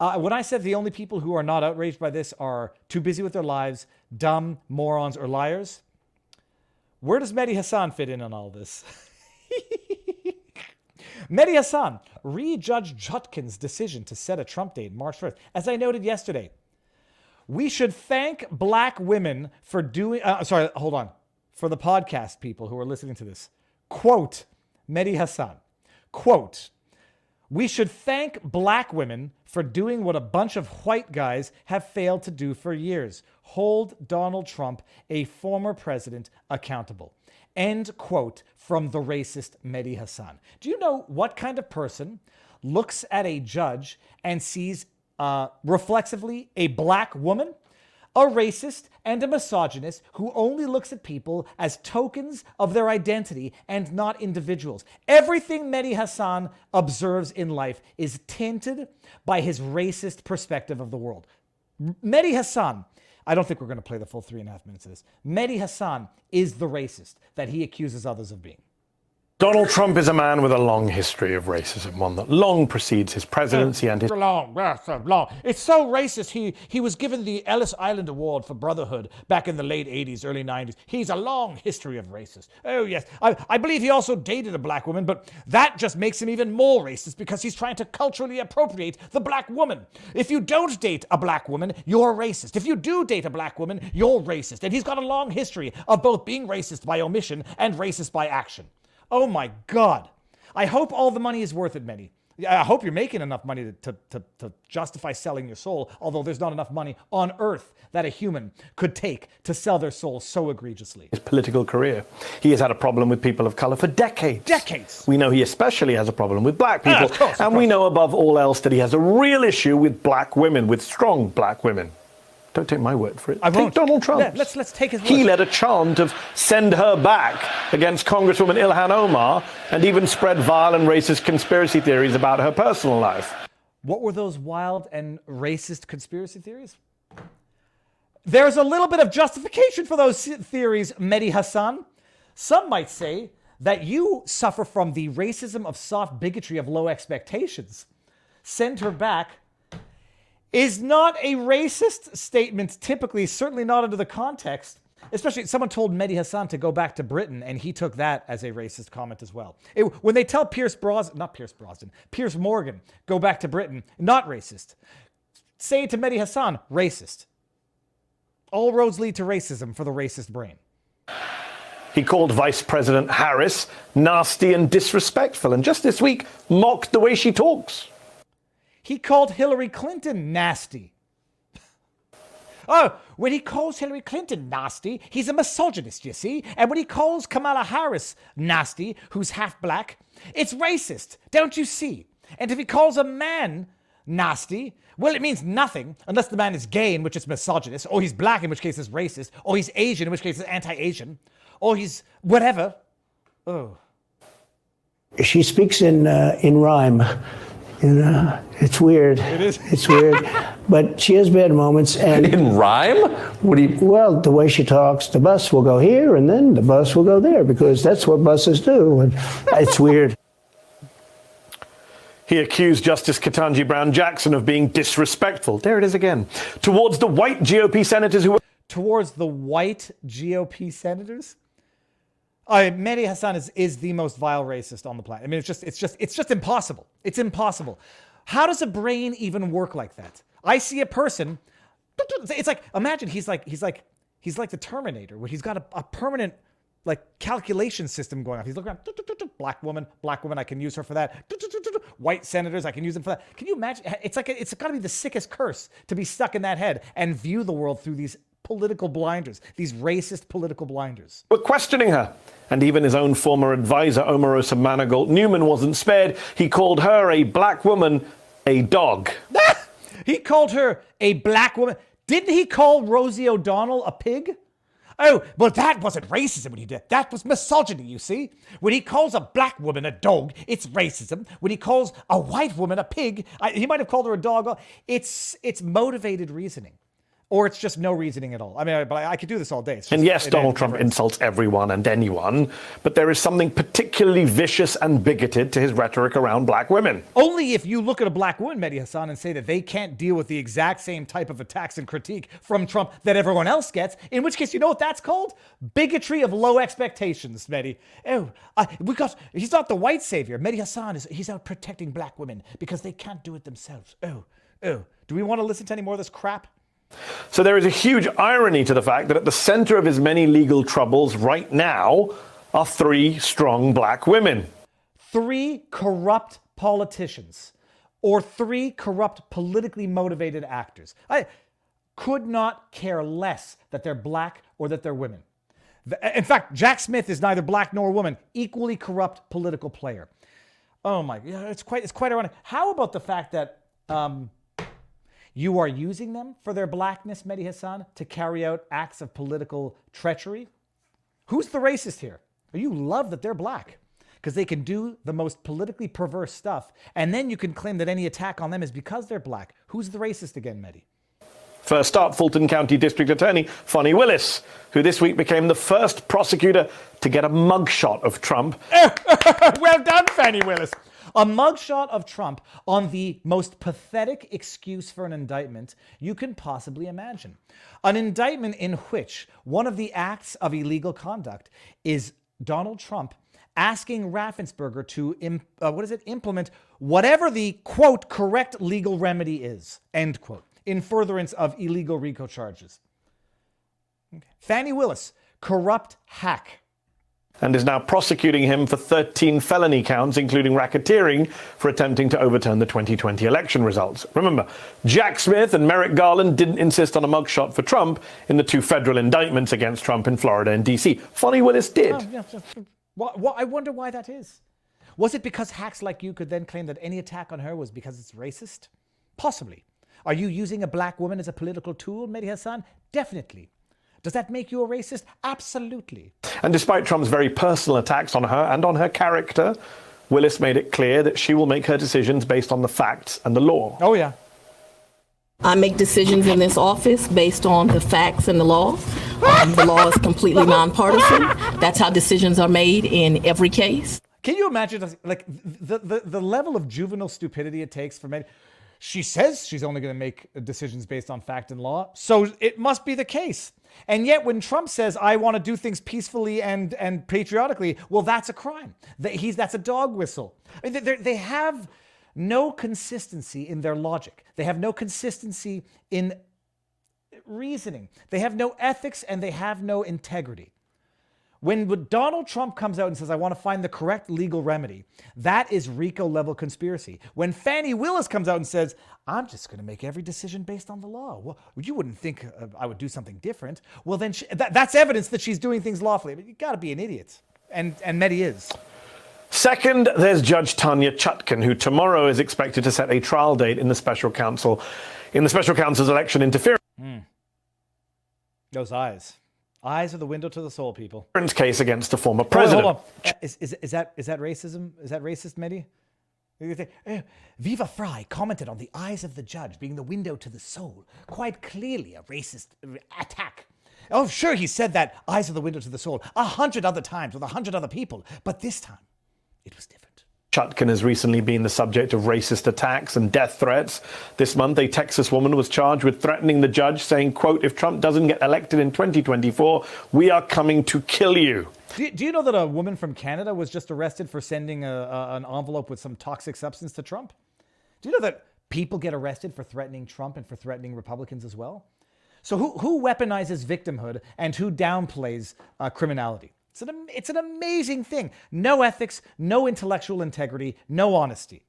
When I said the only people who are not outraged by this are too busy with their lives, dumb, morons, or liars, where does Mehdi Hasan fit in on all this? Mehdi Hasan, read Judge Judkin's decision to set a Trump date, March 1st. As I noted yesterday, we should thank black women for doing... For the podcast people who are listening to this. Quote, Mehdi Hasan. Quote, we should thank black women for doing what a bunch of white guys have failed to do for years. Hold Donald Trump, a former president, accountable. End quote from the racist Mehdi Hasan. Do you know what kind of person looks at a judge and sees reflexively a black woman? A racist and a misogynist who only looks at people as tokens of their identity and not individuals. Everything Mehdi Hasan observes in life is tinted by his racist perspective of the world. Mehdi Hasan, I don't think we're going to play the full 3.5 minutes of this. Mehdi Hasan is the racist that he accuses others of being. Donald Trump is a man with a long history of racism, one that long precedes his presidency and his... Long. It's so racist, he was given the Ellis Island Award for Brotherhood back in the late 80s, early 90s. He's a long history of racist. Oh, yes. I believe he also dated a black woman, but that just makes him even more racist because he's trying to culturally appropriate the black woman. If you don't date a black woman, you're racist. If you do date a black woman, you're racist. And he's got a long history of both being racist by omission and racist by action. Oh my God. I hope all the money is worth it, Mehdi. I hope you're making enough money to justify selling your soul, although there's not enough money on earth that a human could take to sell their soul so egregiously. His political career. He has had a problem with people of color for decades. Decades. We know he especially has a problem with black people. Of course. We know above all else that he has a real issue with black women, with strong black women. Don't take my word for it. I won't. Take Donald Trump. Yeah, let's take his word. He led a chant of send her back against Congresswoman Ilhan Omar and even spread vile and racist conspiracy theories about her personal life. What were those wild and racist conspiracy theories? There's a little bit of justification for those theories, Mehdi Hasan. Some might say that you suffer from the racism of soft bigotry of low expectations. Send her back is not a racist statement typically, certainly not under the context. Especially, someone told Mehdi Hasan to go back to Britain, and he took that as a racist comment as well. When they tell Pierce Morgan, go back to Britain, not racist. Say it to Mehdi Hasan, racist. All roads lead to racism for the racist brain. He called Vice President Harris nasty and disrespectful, and just this week mocked the way she talks. He called Hillary Clinton nasty. Oh, when he calls Hillary Clinton nasty, he's a misogynist, you see? And when he calls Kamala Harris nasty, who's half black, it's racist, don't you see? And if he calls a man nasty, well, it means nothing unless the man is gay, in which it's misogynist, or he's black, in which case it's racist, or he's Asian, in which case it's anti-Asian, or he's whatever. Oh. She speaks in rhyme. You know, it's weird. It is. It's weird. But she has bad moments. And in rhyme? What do you... Well, the way she talks, the bus will go here and then the bus will go there because that's what buses do. And it's weird. He accused Justice Ketanji Brown Jackson of being disrespectful. There it is again. Towards the white GOP senators who were... Towards the white GOP senators? Mehdi Hasan is the most vile racist on the planet. I mean, it's just impossible. It's impossible. How does a brain even work like that? I see a person. It's like, imagine he's like the Terminator, where he's got a permanent like calculation system going off. He's looking around. Black woman, I can use her for that. White senators, I can use them for that. Can you imagine? It's got to be the sickest curse to be stuck in that head and view the world through these political blinders, these racist political blinders. Were questioning her. And even his own former advisor, Omarosa Manigault Newman, wasn't spared. He called her, a black woman, a dog. He called her a black woman. Didn't he call Rosie O'Donnell a pig? Oh, well, that wasn't racism when he did. That was misogyny, you see. When he calls a black woman a dog, it's racism. When he calls a white woman a pig, he might have called her a dog. It's motivated reasoning. Or it's just no reasoning at all. I mean, but I could do this all day. It's just, And yes, Donald Trump insults everyone and anyone, but there is something particularly vicious and bigoted to his rhetoric around black women. Only if you look at a black woman, Mehdi Hasan, and say that they can't deal with the exact same type of attacks and critique from Trump that everyone else gets, in which case, you know what that's called? Bigotry of low expectations, Mehdi. He's not the white savior. Mehdi Hasan, he's out protecting black women because they can't do it themselves. Do we want to listen to any more of this crap? So there is a huge irony to the fact that at the center of his many legal troubles right now are 3 strong black women. 3 corrupt politicians or 3 corrupt politically motivated actors. I could not care less that they're black or that they're women. In fact, Jack Smith is neither black nor woman, equally corrupt political player. Oh my, it's quite ironic. How about the fact that you are using them for their blackness, Mehdi Hasan, to carry out acts of political treachery? Who's the racist here? You love that they're black because they can do the most politically perverse stuff, and then you can claim that any attack on them is because they're black. Who's the racist again, Mehdi? First up, Fulton County District Attorney Fani Willis, who this week became the first prosecutor to get a mugshot of Trump. Well done, Fani Willis. A mugshot of Trump on the most pathetic excuse for an indictment you can possibly imagine. An indictment in which one of the acts of illegal conduct is Donald Trump asking Raffensperger to implement whatever the, quote, correct legal remedy is, end quote, in furtherance of illegal RICO charges. Okay. Fani Willis, corrupt hack. And is now prosecuting him for 13 felony counts, including racketeering, for attempting to overturn the 2020 election results. Remember, Jack Smith and Merrick Garland didn't insist on a mugshot for Trump in the 2 federal indictments against Trump in Florida and D.C. Fani Willis did. I wonder why that is. Was it because hacks like you could then claim that any attack on her was because it's racist? Possibly. Are you using a black woman as a political tool, Mehdi Hasan? Definitely. Does that make you a racist? Absolutely. And despite Trump's very personal attacks on her and on her character, Willis made it clear that she will make her decisions based on the facts and the law. Oh, yeah. I make decisions in this office based on the facts and the law. The law is completely nonpartisan. That's how decisions are made in every case. Can you imagine, like, the level of juvenile stupidity it takes for men? She says she's only going to make decisions based on fact and law, so it must be the case. And yet when Trump says, I want to do things peacefully and patriotically, well, that's a crime. That's a dog whistle. I mean, they have no consistency in their logic. They have no consistency in reasoning. They have no ethics and they have no integrity. When Donald Trump comes out and says, I want to find the correct legal remedy, that is RICO-level conspiracy. When Fani Willis comes out and says, I'm just going to make every decision based on the law. Well, you wouldn't think I would do something different. Well, then that's evidence that she's doing things lawfully. But you got to be an idiot. And Mehdi is. Second, there's Judge Tanya Chutkan, who tomorrow is expected to set a trial date in the special counsel's election interference Those eyes. Eyes are the window to the soul, people. Case against a former president. Hold on. Is that racism? Is that racist, Mehdi? Viva Fry commented on the eyes of the judge being the window to the soul. Quite clearly a racist attack. Oh, sure, he said that, eyes are the window to the soul, 100 other times with 100 other people. But this time, it was different. Chutkan has recently been the subject of racist attacks and death threats. This month, a Texas woman was charged with threatening the judge, saying, quote, if Trump doesn't get elected in 2024, we are coming to kill you. Do you know that a woman from Canada was just arrested for sending an envelope with some toxic substance to Trump? Do you know that people get arrested for threatening Trump and for threatening Republicans as well? So who weaponizes victimhood and who downplays criminality? It's an amazing thing. No ethics, no intellectual integrity, no honesty.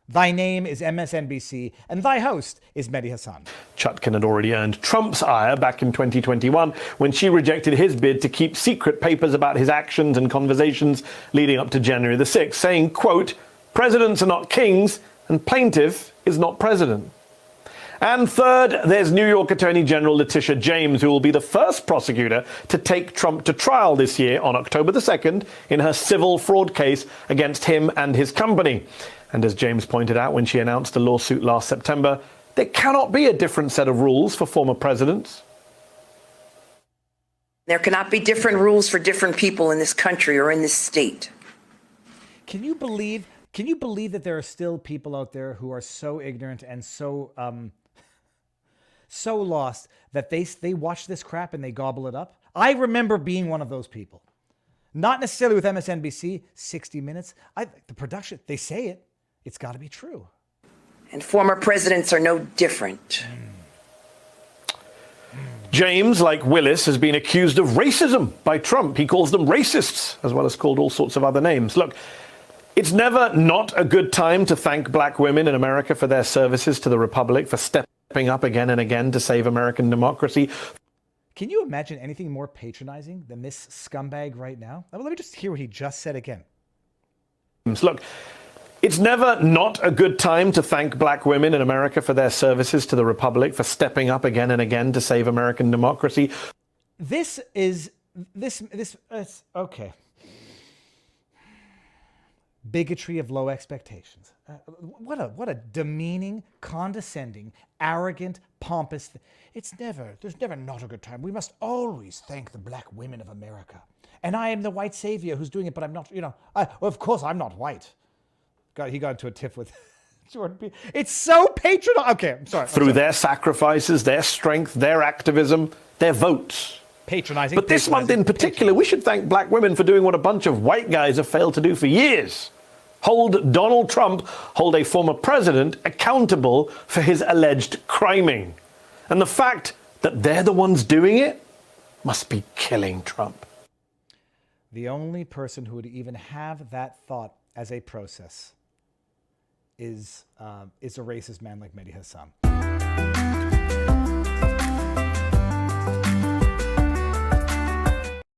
Thy name is MSNBC, and thy host is Mehdi Hasan. Chutkan had already earned Trump's ire back in 2021 when she rejected his bid to keep secret papers about his actions and conversations leading up to January the 6th, saying, quote, presidents are not kings, and plaintiff is not president. And third, there's New York Attorney General Letitia James, who will be the first prosecutor to take Trump to trial this year on October the 2nd in her civil fraud case against him and his company. And as James pointed out when she announced the lawsuit last September, There cannot be a different set of rules for former presidents. There cannot be different rules for different people in this country or in this state. Can you believe that there are still people out there who are so ignorant and so so lost that they watch this crap and they gobble it up? I remember being one of those people. Not necessarily with MSNBC, 60 Minutes. The production, they say it. It's got to be true. And former presidents are no different. James, like Willis, has been accused of racism by Trump. He calls them racists, as well as called all sorts of other names. Look, it's never not a good time to thank black women in America for their services to the Republic, for stepping up again and again to save American democracy. Can you imagine anything more patronizing than this scumbag right now? Let me just hear what he just said again. Look, it's never not a good time to thank black women in America for their services to the Republic, for stepping up again and again to save American democracy. This okay. Bigotry of low expectations. What a demeaning, condescending, arrogant, pompous. There's never not a good time. We must always thank the black women of America. And I am the white savior who's doing it, but I'm not, of course I'm not white. He got into a tiff with Jordan Peele. It's so patronizing. Okay, I'm sorry. Through their sacrifices, their strength, their activism, their votes. Patronizing. But this month in particular, we should thank black women for doing what a bunch of white guys have failed to do for years. Hold Donald Trump, hold a former president accountable for his alleged criming. And the fact that they're the ones doing it must be killing Trump. The only person who would even have that thought as a process is a racist man like Mehdi Hasan.